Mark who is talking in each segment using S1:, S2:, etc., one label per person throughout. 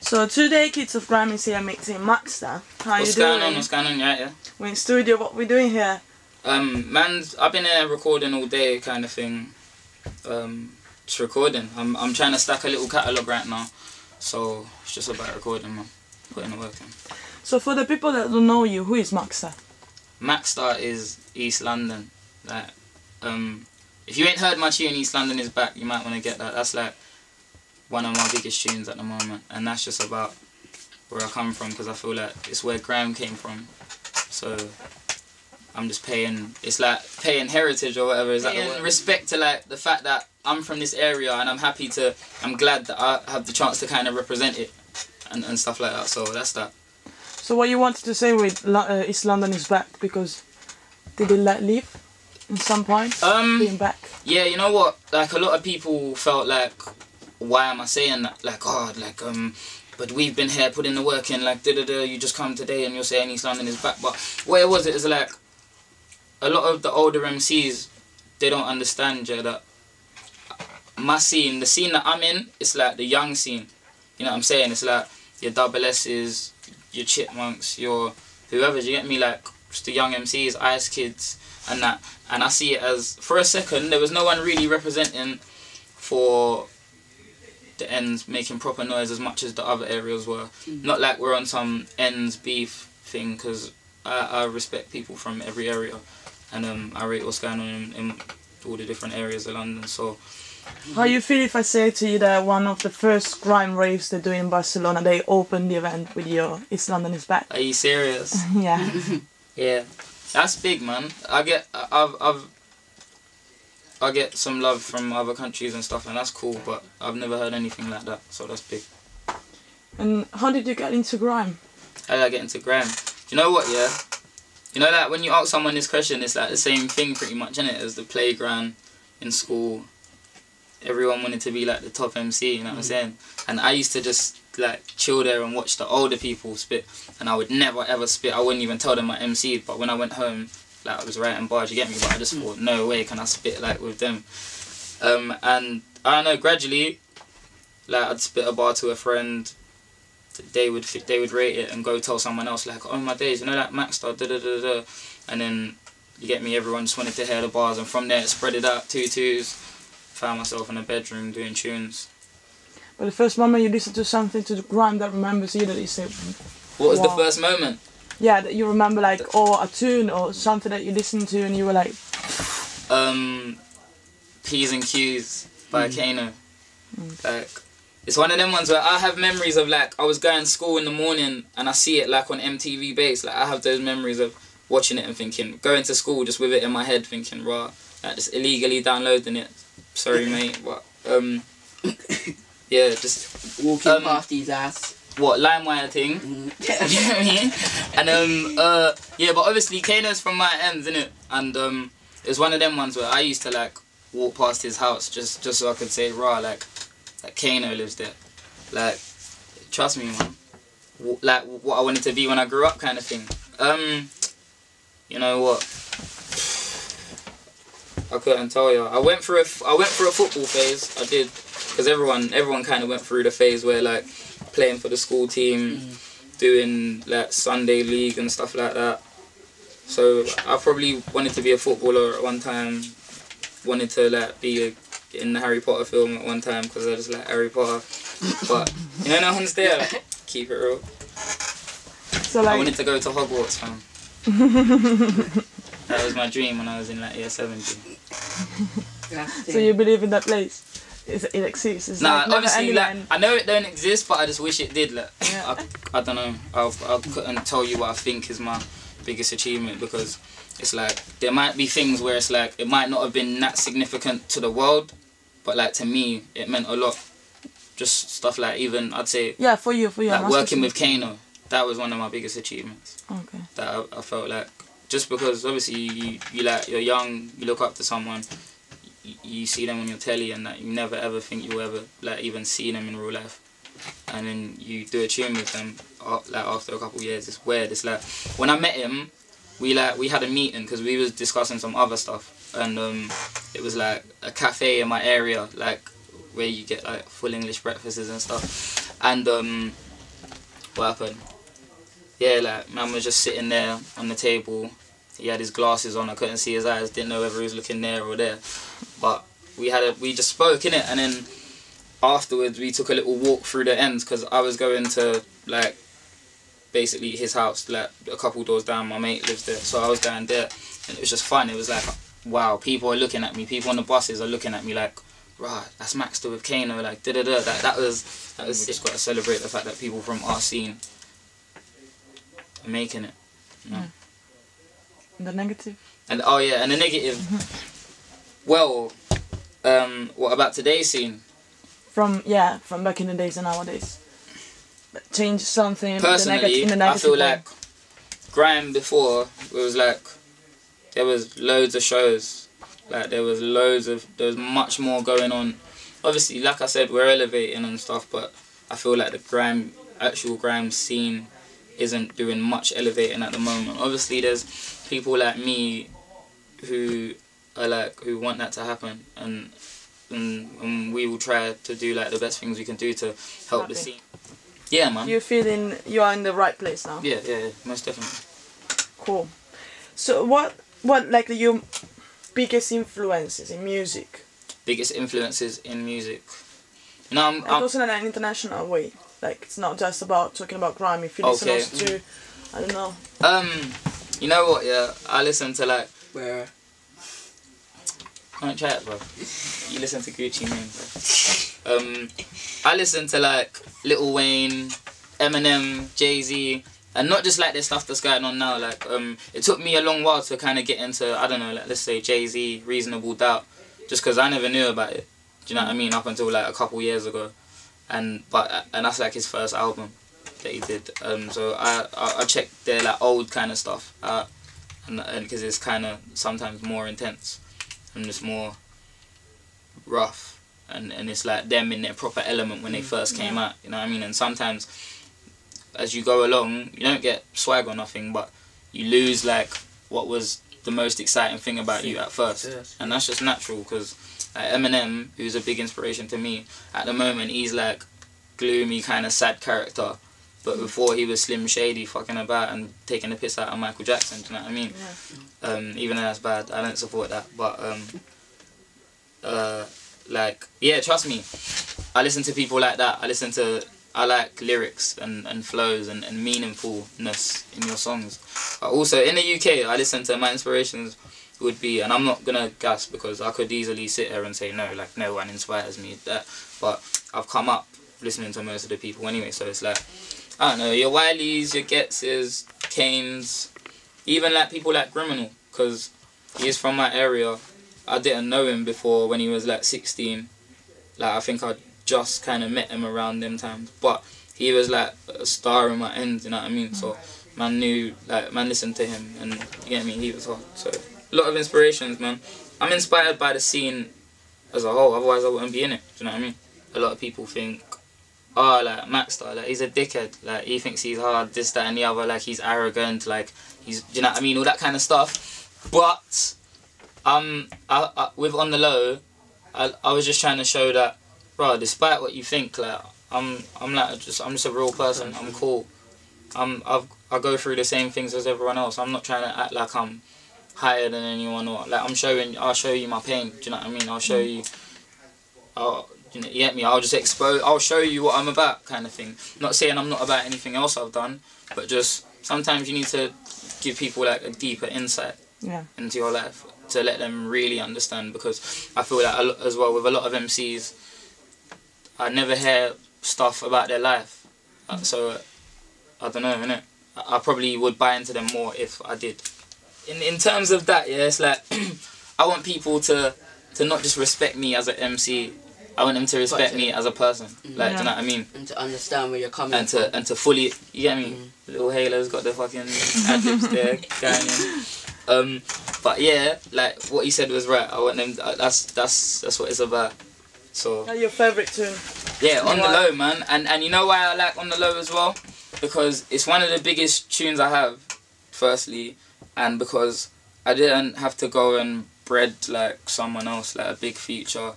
S1: So today Kids of Grime is here mixing MAXSTA. How you doing?
S2: What's going on? Yeah.
S1: We're in studio. What we doing here?
S2: I've been here recording all day, kind of thing. Just recording. I'm trying to stack a little catalogue right now, so it's just about recording, man. Putting the work in.
S1: So for the people that don't know you, who is MAXSTA?
S2: MAXSTA is East London. Like, if you ain't heard my tune "East London Is Back," you might want to get that. That's like one of my biggest tunes at the moment, and that's just about where I come from, because I feel like it's where grime came from. So I'm just paying, it's like paying heritage or whatever. It's like paying respect to like the fact that I'm from this area, and I'm glad that I have the chance to kind of represent it and stuff like that. So that's that.
S1: So what you wanted to say with East London Is Back, because did it like leave in some point being back? Yeah,
S2: you know what? Like a lot of people felt like, why am I saying that? Like, oh, like but we've been here putting the work in. Like, you just come today and you're saying East London is back. But what it was, it is like a lot of the older MCs, they don't understand, yeah, that my scene, the scene that I'm in, it's like the young scene. You know what I'm saying? It's like your Double S's, your Chipmunks, your whoever, you get me? Like just the young MCs, Ice Kids and that. And I see it as, for a second, there was no one really representing for the ends, making proper noise as much as the other areas were. Not like we're on some ends beef thing, because I respect people from every area, and I rate what's going on in all the different areas of London. So
S1: how you feel if I say to you that one of the first grime raves they do in Barcelona, they opened the event with your East London Is Back?
S2: Are you serious?
S1: Yeah.
S2: Yeah, that's big, man. I get some love from other countries and stuff, and that's cool, but I've never heard anything like that, so that's big.
S1: And how did you get into grime?
S2: How did I get into grime? Do you know what, yeah? You know, like when you ask someone this question, it's like the same thing pretty much, innit? As the playground in school. Everyone wanted to be like the top MC, you know what I'm saying? And I used to just like chill there and watch the older people spit, and I would never ever spit. I wouldn't even tell them I MC'd, but when I went home, like I was writing bars, you get me? But I just thought, no way can I spit like with them. And I don't know, gradually, like I'd spit a bar to a friend, they would rate it and go tell someone else, like, oh my days, you know, like MAXSTA, da-da-da-da. And then, you get me, everyone just wanted to hear the bars, and from there it spread it out, 2-2s. Found myself in a bedroom doing tunes.
S1: But the first moment you listened to something to the grime that remembers you, that you said,
S2: what was the first moment?
S1: Yeah, that you remember, like, or a tune or something that you listened to and you were like...
S2: P's and Q's by Kano. Like, it's one of them ones where I have memories of, like, I was going to school in the morning and I see it like on MTV Base. Like, I have those memories of watching it and thinking, going to school just with it in my head thinking, rah, like just illegally downloading it. Sorry mate, but yeah, just
S3: walking past his ass.
S2: What, LimeWire thing? You know what I mean? And yeah, but obviously Kano's from my ends, innit? And it's one of them ones where I used to like walk past his house just so I could say, rah, like Kano lives there. Like, trust me, man. Like what I wanted to be when I grew up, kind of thing. You know what? I couldn't tell you. I went through a football phase. I did, because everyone kind of went through the phase where like playing for the school team, doing like Sunday league and stuff like that. So I probably wanted to be a footballer at one time. Wanted to like be in the Harry Potter film at one time because I just like Harry Potter. But you know, no one's there. Like, keep it real. So like, I wanted to go to Hogwarts, fam. That was my dream when I was in like year 17.
S1: So you believe in that place? It exists? It's
S2: nah,
S1: like
S2: obviously, like, I know it don't exist, but I just wish it did. Like, yeah. I don't know. I couldn't tell you what I think is my biggest achievement, because it's like there might be things where it's like it might not have been that significant to the world, but like to me it meant a lot. Just stuff like, even I'd say,
S1: yeah, for you,
S2: like working with Kano, that was one of my biggest achievements.
S1: Okay.
S2: That I felt like, just because obviously you like, you're young, you look up to someone, you see them on your telly, and that you never ever think you'll ever like even see them in real life, and then you do a tune with them like after a couple of years. It's weird. It's like when I met him, we had a meeting because we was discussing some other stuff, and it was like a cafe in my area, like where you get like full English breakfasts and stuff, and what happened? Yeah, like, man was just sitting there on the table. He had his glasses on, I couldn't see his eyes, didn't know whether he was looking there or there. But we just spoke, innit? And then afterwards we took a little walk through the ends, because I was going to, like, basically his house, like, a couple doors down. My mate lives there, so I was down there, and it was just fun. It was like, wow, people are looking at me, people on the buses are looking at me like, right, that's MAXSTA with Kano, like, da-da-da. That was we just got to celebrate the fact that people from our scene are making it. You know?
S1: And the negative?
S2: And, oh yeah, and the negative, well, what about today's scene?
S1: From back in the days and nowadays. Change something.
S2: Personally,
S1: in the negative
S2: I feel
S1: way.
S2: like grime before, it was like, there was loads of shows. Like, there was much more going on. Obviously, like I said, we're elevating and stuff, but I feel like the actual grime scene isn't doing much elevating at the moment. Obviously, there's people like me who want that to happen, and we will try to do like the best things we can do to help the scene. Yeah, man.
S1: You feeling you are in the right place now?
S2: Yeah, most definitely.
S1: Cool. So what like your biggest influences in music?
S2: Biggest influences in music. You know,
S1: It goes in an international way. Like, it's not just about talking about grime. If you listen also to, I don't know.
S2: You know what? Yeah, I listen to like. Where? Don't try it, bro. You listen to Gucci Mane, bro. I listen to like Lil Wayne, Eminem, Jay-Z, and not just like the stuff that's going on now. Like, it took me a long while to kind of get into, I don't know, like, let's say Jay-Z, Reasonable Doubt, just because I never knew about it. Do you know what I mean? Up until like a couple years ago, and that's like his first album that he did. So I checked their like old kind of stuff out, and because it's kind of sometimes more intense and just more rough, and it's like them in their proper element when they first came out. You know what I mean? And sometimes as you go along, you don't get swag or nothing, but you lose like what was the most exciting thing about you at first, and that's just natural. Because Eminem, who's a big inspiration to me at the moment, he's like gloomy kind of sad character, but before he was Slim Shady, fucking about and taking the piss out of Michael Jackson. Do you know what I mean? Even though that's bad, I don't support that. But like, yeah, trust me, I listen to people like that. I like lyrics and flows and meaningfulness in your songs. Also, in the UK, I listen to, my inspirations would be, and I'm not gonna gas because I could easily sit here and say no, like no one inspires me, but I've come up listening to most of the people anyway, so it's like, I don't know, your Wileys, your Getzes, Kanes, even like people like Criminal, because he's from my area. I didn't know him before when he was like 16. Like, I think I just kind of met him around them times, but he was like a star in my end, you know what I mean? So man knew, like, man listened to him, and you get me, he was hot. So a lot of inspirations, man. I'm inspired by the scene as a whole, otherwise I wouldn't be in it, do you know what I mean? A lot of people think, oh, like, MAXSTA, like, he's a dickhead, like, he thinks he's hard, this, that and the other, like, he's arrogant, like, he's, do you know what I mean, all that kind of stuff. But with On The Low, I was just trying to show that, bro, despite what you think, like, I'm just a real person. I'm cool. I go through the same things as everyone else. I'm not trying to act like I'm higher than anyone, or like I'll show you my pain. Do you know what I mean? I'll show you. You get me? I'll show you what I'm about, kind of thing. Not saying I'm not about anything else I've done, but just sometimes you need to give people like a deeper insight into your life to let them really understand. Because I feel like as well with a lot of MCs, I never hear stuff about their life, so I don't know, innit? I probably would buy into them more if I did. In terms of that, yeah, it's like I want people to not just respect me as an MC. I want them to respect me as a person. Like, do you know what I mean? And to understand where you're coming from. And to fully, you get me? Little Halo's got the fucking ad-libs there going in. But yeah, like what he said was right. I want them. That's what it's about. So.
S1: Your favourite tune? Yeah,
S2: On The Low, man. And you know why I like On The Low as well? Because it's one of the biggest tunes I have, firstly, and because I didn't have to go and bread like someone else, like a big feature,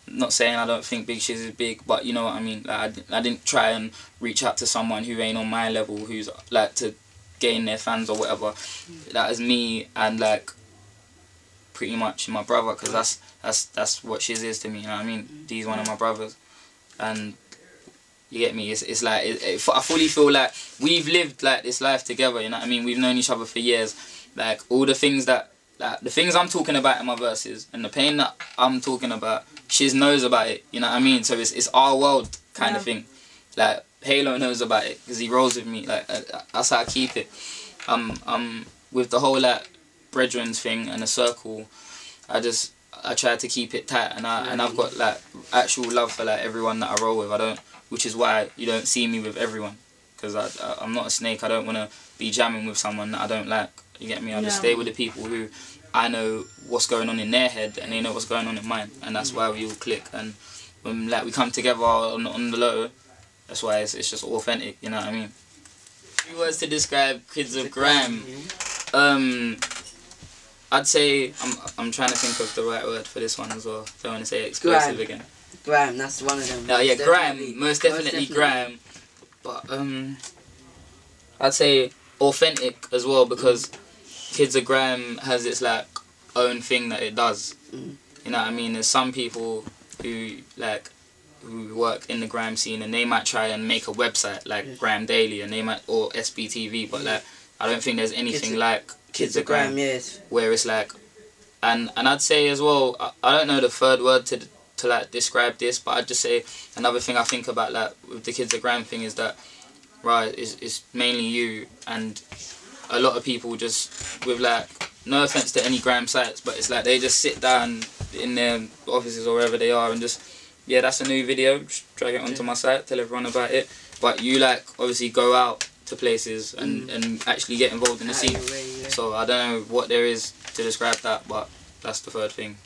S2: not saying I don't think Big Shiz is big, but you know what I mean. Like, I didn't try and reach out to someone who ain't on my level, who's like to gain their fans or whatever. That is me and like pretty much my brother, because that's what Shiz is to me. You know what I mean? He's one of my brothers, and you get me. It's like I fully feel like we've lived like this life together. You know what I mean? We've known each other for years. Like all the things that. Like, the things I'm talking about in my verses and the pain that I'm talking about, Shiz knows about it, you know what I mean? So it's our world kind of thing. Like, Halo knows about it because he rolls with me. Like, that's how I keep it. With the whole, like, brethrens thing and the circle, I try to keep it tight, and I've got, like, actual love for, like, everyone that I roll with. Which is why you don't see me with everyone, because I'm not a snake. I don't want to be jamming with someone that I don't like. You get me? I just stay with the people who I know what's going on in their head and they know what's going on in mine, and that's why we all click. And when like we come together on the low, that's why it's just authentic. You know what I mean? 3 words to describe Kids of Grime. I'd say I'm trying to think of the right word for this one as well. Don't want to say explosive again.
S3: Grime, that's one of them.
S2: No, yeah, grime, most definitely grime. But I'd say authentic as well, because Kids of Grime has its like own thing that it does. You know what I mean? There's some people who work in the grime scene and they might try and make a website like Grime Daily, and they might, or SBTV, but like I don't think there's anything like Kids of Grime, where it's like, and I'd say as well, I don't know the third word to like describe this, but I'd just say another thing I think about like with the Kids of Grime thing is that it's mainly you, and a lot of people just, with like, no offense to any grime sites, but it's like they just sit down in their offices or wherever they are and just, yeah, that's a new video, just drag it onto my site, tell everyone about it. But you like obviously go out to places and actually get involved in the scene. So I don't know what there is to describe that, but that's the third thing.